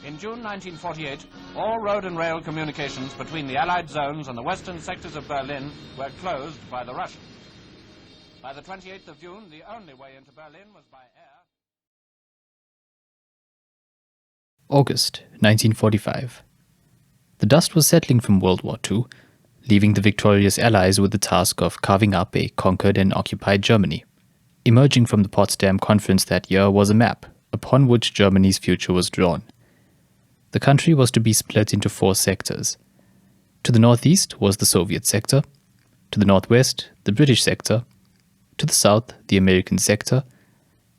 In June 1948, all road and rail communications between the Allied zones and the western sectors of Berlin were closed by the Russians. By the 28th of June, the only way into Berlin was by air. August 1945. The dust was settling from World War II, leaving the victorious Allies with the task of carving up a conquered and occupied Germany. Emerging from the Potsdam Conference that year was a map upon which Germany's future was drawn. The country was to be split into 4 sectors. To the northeast was the Soviet sector, to the northwest, the British sector, to the south, the American sector,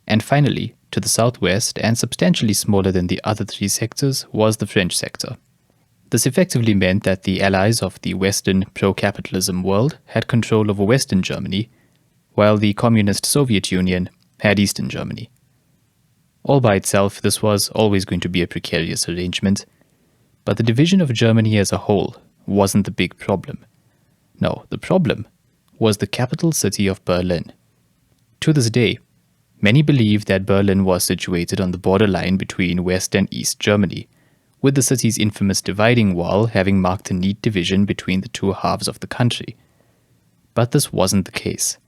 and finally, to the southwest and substantially smaller than the other 3 sectors was the French sector. This effectively meant that the allies of the Western pro-capitalism world had control over Western Germany, while the communist Soviet Union had Eastern Germany. All by itself, this was always going to be a precarious arrangement, but the division of Germany as a whole wasn't the big problem. No, the problem was the capital city of Berlin. To this day, many believe that Berlin was situated on the borderline between West and East Germany, with the city's infamous dividing wall having marked a neat division between the 2 halves of the country. But this wasn't the case.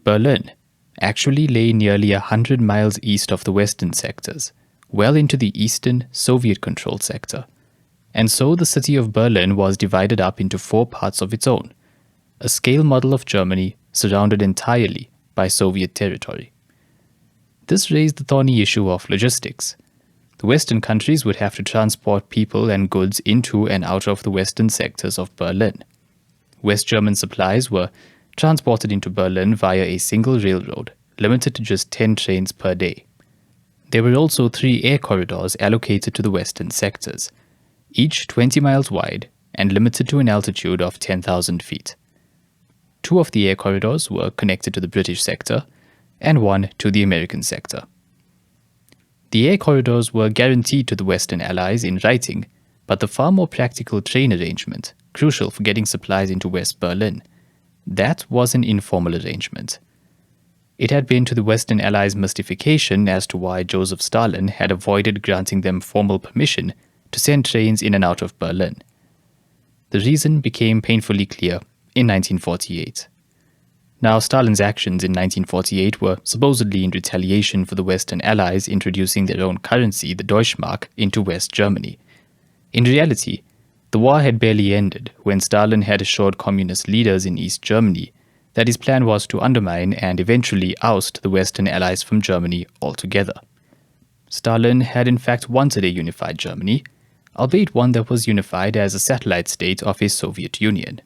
Berlin actually lay nearly 100 miles east of the western sectors, well into the eastern Soviet-controlled sector. And so the city of Berlin was divided up into 4 parts of its own, a scale model of Germany surrounded entirely by Soviet territory. This raised the thorny issue of logistics. The Western countries would have to transport people and goods into and out of the western sectors of Berlin. West German supplies were transported into Berlin via a single railroad, limited to just 10 trains per day. There were also 3 air corridors allocated to the western sectors, each 20 miles wide and limited to an altitude of 10,000 feet. 2 of the air corridors were connected to the British sector, and 1 to the American sector. The air corridors were guaranteed to the Western Allies in writing, but the far more practical train arrangement, crucial for getting supplies into West Berlin, that was an informal arrangement. It had been to the Western Allies' mystification as to why Joseph Stalin had avoided granting them formal permission to send trains in and out of Berlin. The reason became painfully clear in 1948. Now, Stalin's actions in 1948 were supposedly in retaliation for the Western Allies introducing their own currency, the Deutschmark, into West Germany. In reality, the war had barely ended when Stalin had assured communist leaders in East Germany that his plan was to undermine and eventually oust the Western Allies from Germany altogether. Stalin had in fact wanted a unified Germany, albeit one that was unified as a satellite state of his Soviet Union.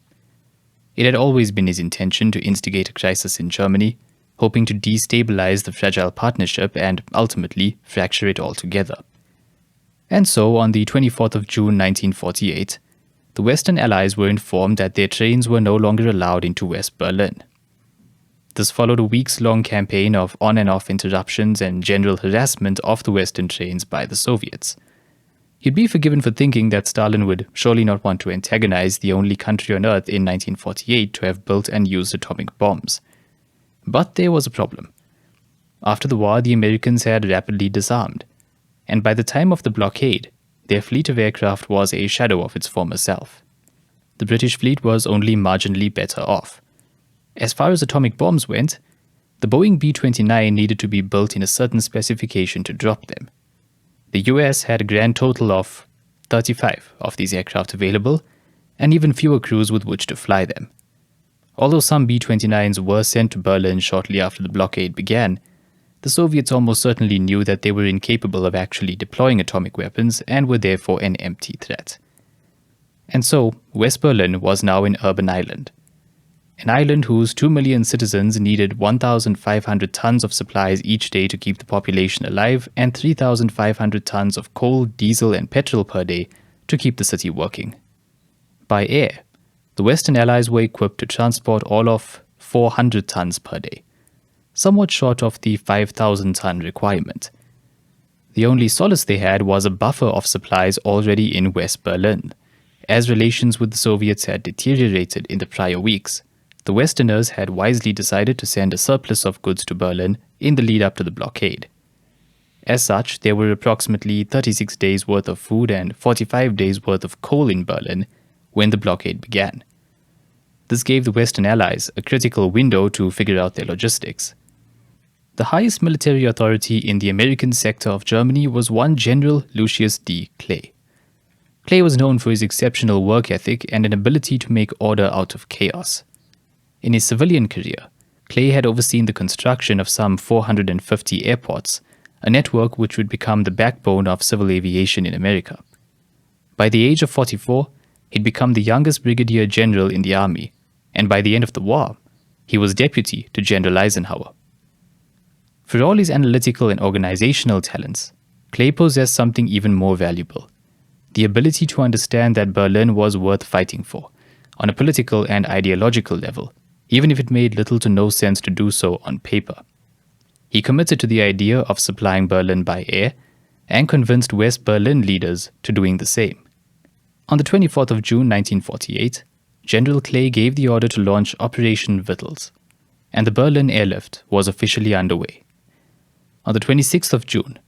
It had always been his intention to instigate a crisis in Germany, hoping to destabilize the fragile partnership and ultimately fracture it altogether. And so, on the 24th of June 1948, the Western Allies were informed that their trains were no longer allowed into West Berlin. This followed a weeks-long campaign of on and off interruptions and general harassment of the Western trains by the Soviets. You'd be forgiven for thinking that Stalin would surely not want to antagonize the only country on Earth in 1948 to have built and used atomic bombs. But there was a problem. After the war, the Americans had rapidly disarmed, and by the time of the blockade, their fleet of aircraft was a shadow of its former self. The British fleet was only marginally better off. As far as atomic bombs went, the Boeing B-29 needed to be built in a certain specification to drop them. The US had a grand total of 35 of these aircraft available, and even fewer crews with which to fly them. Although some B-29s were sent to Berlin shortly after the blockade began, the Soviets almost certainly knew that they were incapable of actually deploying atomic weapons and were therefore an empty threat. And so, West Berlin was now an urban island. An island whose 2 million citizens needed 1,500 tons of supplies each day to keep the population alive and 3,500 tons of coal, diesel, and petrol per day to keep the city working. By air, the Western Allies were equipped to transport all of 400 tons per day, somewhat short of the 5,000-ton requirement. The only solace they had was a buffer of supplies already in West Berlin. As relations with the Soviets had deteriorated in the prior weeks, the Westerners had wisely decided to send a surplus of goods to Berlin in the lead-up to the blockade. As such, there were approximately 36 days' worth of food and 45 days' worth of coal in Berlin when the blockade began. This gave the Western Allies a critical window to figure out their logistics. The highest military authority in the American sector of Germany was one General Lucius D. Clay. Clay was known for his exceptional work ethic and an ability to make order out of chaos. In his civilian career, Clay had overseen the construction of some 450 airports, a network which would become the backbone of civil aviation in America. By the age of 44, he'd become the youngest brigadier general in the army, and by the end of the war, he was deputy to General Eisenhower. For all his analytical and organizational talents, Clay possessed something even more valuable: the ability to understand that Berlin was worth fighting for, on a political and ideological level, even if it made little to no sense to do so on paper. He committed to the idea of supplying Berlin by air and convinced West Berlin leaders to doing the same. On the 24th of June 1948, General Clay gave the order to launch Operation Vittles, and the Berlin Airlift was officially underway. On the 26th of June,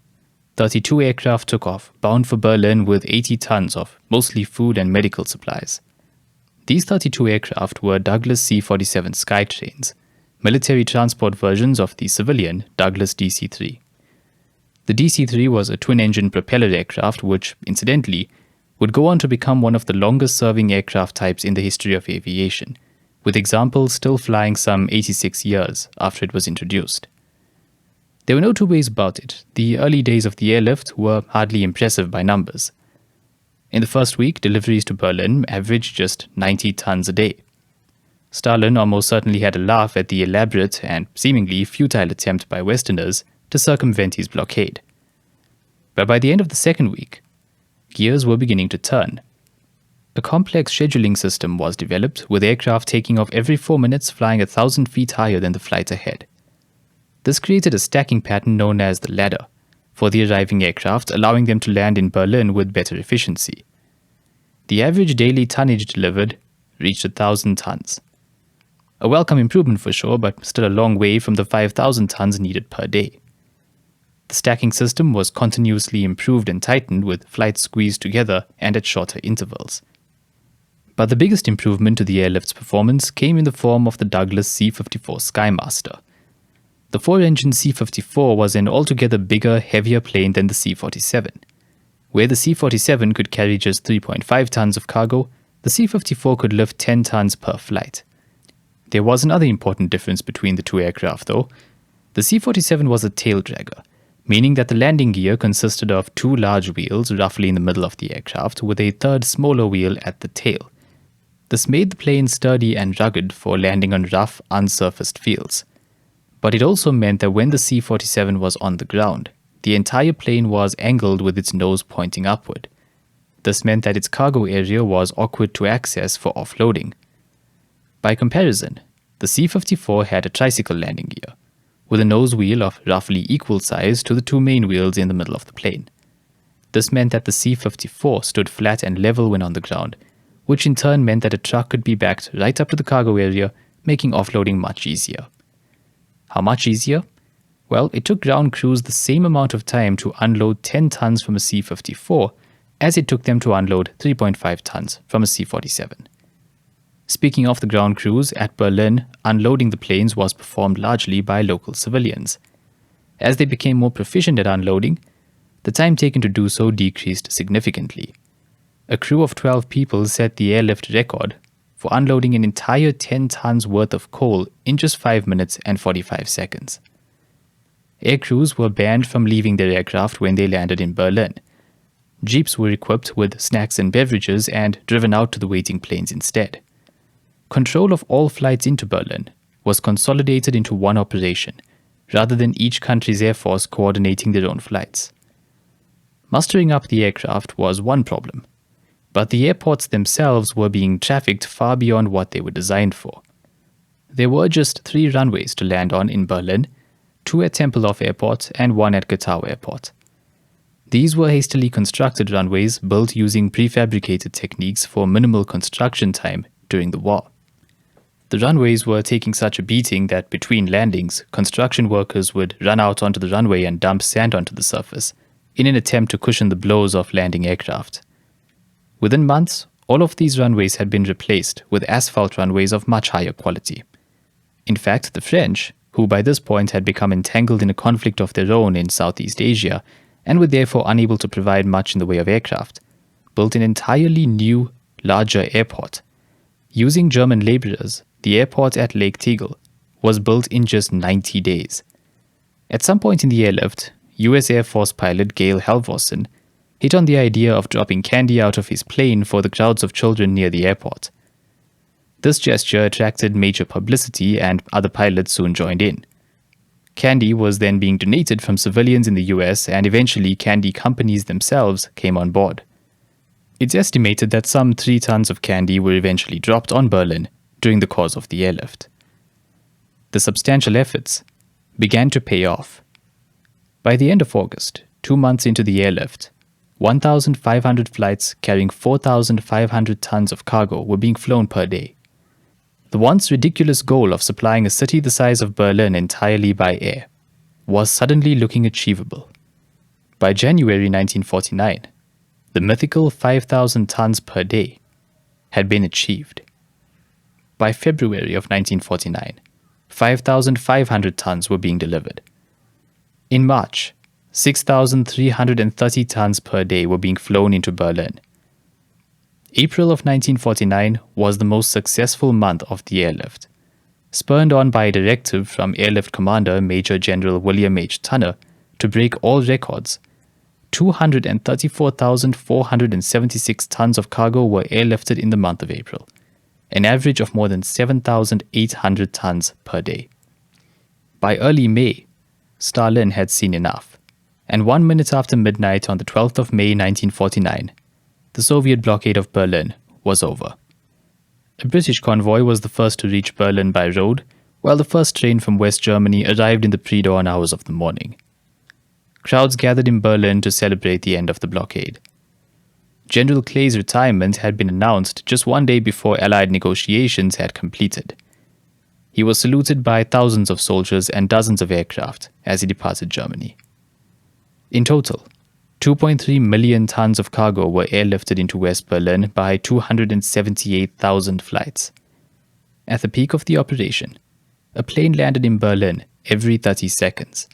32 aircraft took off, bound for Berlin with 80 tons of mostly food and medical supplies. These 32 aircraft were Douglas C-47 Skytrains, military transport versions of the civilian Douglas DC-3. The DC-3 was a twin-engine propeller aircraft which, incidentally, would go on to become one of the longest-serving aircraft types in the history of aviation, with examples still flying some 86 years after it was introduced. There were no two ways about it. The early days of the airlift were hardly impressive by numbers. In the first week, deliveries to Berlin averaged just 90 tons a day. Stalin almost certainly had a laugh at the elaborate and seemingly futile attempt by Westerners to circumvent his blockade. But by the end of the second week, gears were beginning to turn. A complex scheduling system was developed, with aircraft taking off every 4 minutes, flying 1,000 feet higher than the flight ahead. This created a stacking pattern known as the ladder for the arriving aircraft, allowing them to land in Berlin with better efficiency. The average daily tonnage delivered reached 1,000 tons. A welcome improvement for sure, but still a long way from the 5,000 tons needed per day. The stacking system was continuously improved and tightened, with flights squeezed together and at shorter intervals. But the biggest improvement to the airlift's performance came in the form of the Douglas C-54 Skymaster. The 4-engine C-54 was an altogether bigger, heavier plane than the C-47. Where the C-47 could carry just 3.5 tons of cargo, the C-54 could lift 10 tons per flight. There was another important difference between the two aircraft, though. The C-47 was a tail dragger, meaning that the landing gear consisted of 2 large wheels roughly in the middle of the aircraft, with a third smaller wheel at the tail. This made the plane sturdy and rugged for landing on rough, unsurfaced fields. But it also meant that when the C-47 was on the ground, the entire plane was angled with its nose pointing upward. This meant that its cargo area was awkward to access for offloading. By comparison, the C-54 had a tricycle landing gear, with a nose wheel of roughly equal size to the 2 main wheels in the middle of the plane. This meant that the C-54 stood flat and level when on the ground, which in turn meant that a truck could be backed right up to the cargo area, making offloading much easier. How much easier? Well, it took ground crews the same amount of time to unload 10 tons from a C-54 as it took them to unload 3.5 tons from a C-47. Speaking of the ground crews, at Berlin, unloading the planes was performed largely by local civilians. As they became more proficient at unloading, the time taken to do so decreased significantly. A crew of 12 people set the airlift record for unloading an entire 10 tons worth of coal in just 5 minutes and 45 seconds. Air crews were banned from leaving their aircraft when they landed in Berlin. Jeeps were equipped with snacks and beverages and driven out to the waiting planes instead. Control of all flights into Berlin was consolidated into one operation, rather than each country's air force coordinating their own flights. Mustering up the aircraft was one problem, but the airports themselves were being trafficked far beyond what they were designed for. There were just 3 runways to land on in Berlin, 2 at Tempelhof Airport and 1 at Gatow Airport. These were hastily constructed runways built using prefabricated techniques for minimal construction time during the war. The runways were taking such a beating that between landings, construction workers would run out onto the runway and dump sand onto the surface in an attempt to cushion the blows of landing aircraft. Within months, all of these runways had been replaced with asphalt runways of much higher quality. In fact, the French, who by this point had become entangled in a conflict of their own in Southeast Asia and were therefore unable to provide much in the way of aircraft, built an entirely new, larger airport. Using German laborers, the airport at Lake Tegel was built in just 90 days. At some point in the airlift, US Air Force pilot Gail Halvorsen hit on the idea of dropping candy out of his plane for the crowds of children near the airport. This gesture attracted major publicity and other pilots soon joined in. Candy was then being donated from civilians in the US, and eventually candy companies themselves came on board. It's estimated that some 3 tons of candy were eventually dropped on Berlin during the course of the airlift. The substantial efforts began to pay off. By the end of August, 2 months into the airlift, 1,500 flights carrying 4,500 tons of cargo were being flown per day. The once ridiculous goal of supplying a city the size of Berlin entirely by air was suddenly looking achievable. By January 1949, the mythical 5,000 tons per day had been achieved. By February of 1949, 5,500 tons were being delivered. In March, 6,330 tons per day were being flown into Berlin. April of 1949 was the most successful month of the airlift. Spurred on by a directive from Airlift Commander Major General William H. Tunner to break all records, 234,476 tons of cargo were airlifted in the month of April, an average of more than 7,800 tons per day. By early May, Stalin had seen enough, and 1 minute after midnight on the 12th of May 1949, the Soviet blockade of Berlin was over. A British convoy was the first to reach Berlin by road, while the first train from West Germany arrived in the pre-dawn hours of the morning. Crowds gathered in Berlin to celebrate the end of the blockade. General Clay's retirement had been announced just 1 day before Allied negotiations had completed. He was saluted by thousands of soldiers and dozens of aircraft as he departed Germany. In total, 2.3 million tons of cargo were airlifted into West Berlin by 278,000 flights. At the peak of the operation, a plane landed in Berlin every 30 seconds.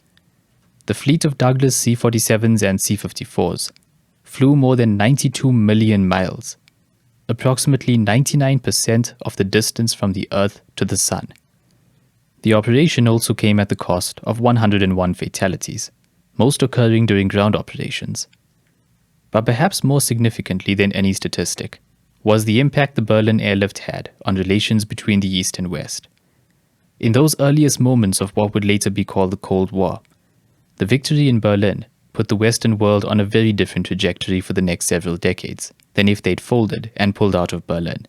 The fleet of Douglas C-47s and C-54s flew more than 92 million miles, approximately 99% of the distance from the Earth to the Sun. The operation also came at the cost of 101 fatalities, most occurring during ground operations. But perhaps more significantly than any statistic was the impact the Berlin airlift had on relations between the East and West. In those earliest moments of what would later be called the Cold War, the victory in Berlin put the Western world on a very different trajectory for the next several decades than if they'd folded and pulled out of Berlin.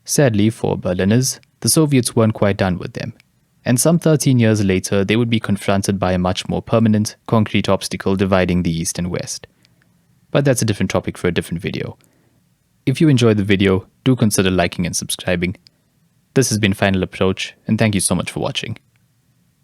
Sadly for Berliners, the Soviets weren't quite done with them, and some 13 years later they would be confronted by a much more permanent, concrete obstacle dividing the East and West. But that's a different topic for a different video. If you enjoyed the video, do consider liking and subscribing. This has been Final Approach, and thank you so much for watching.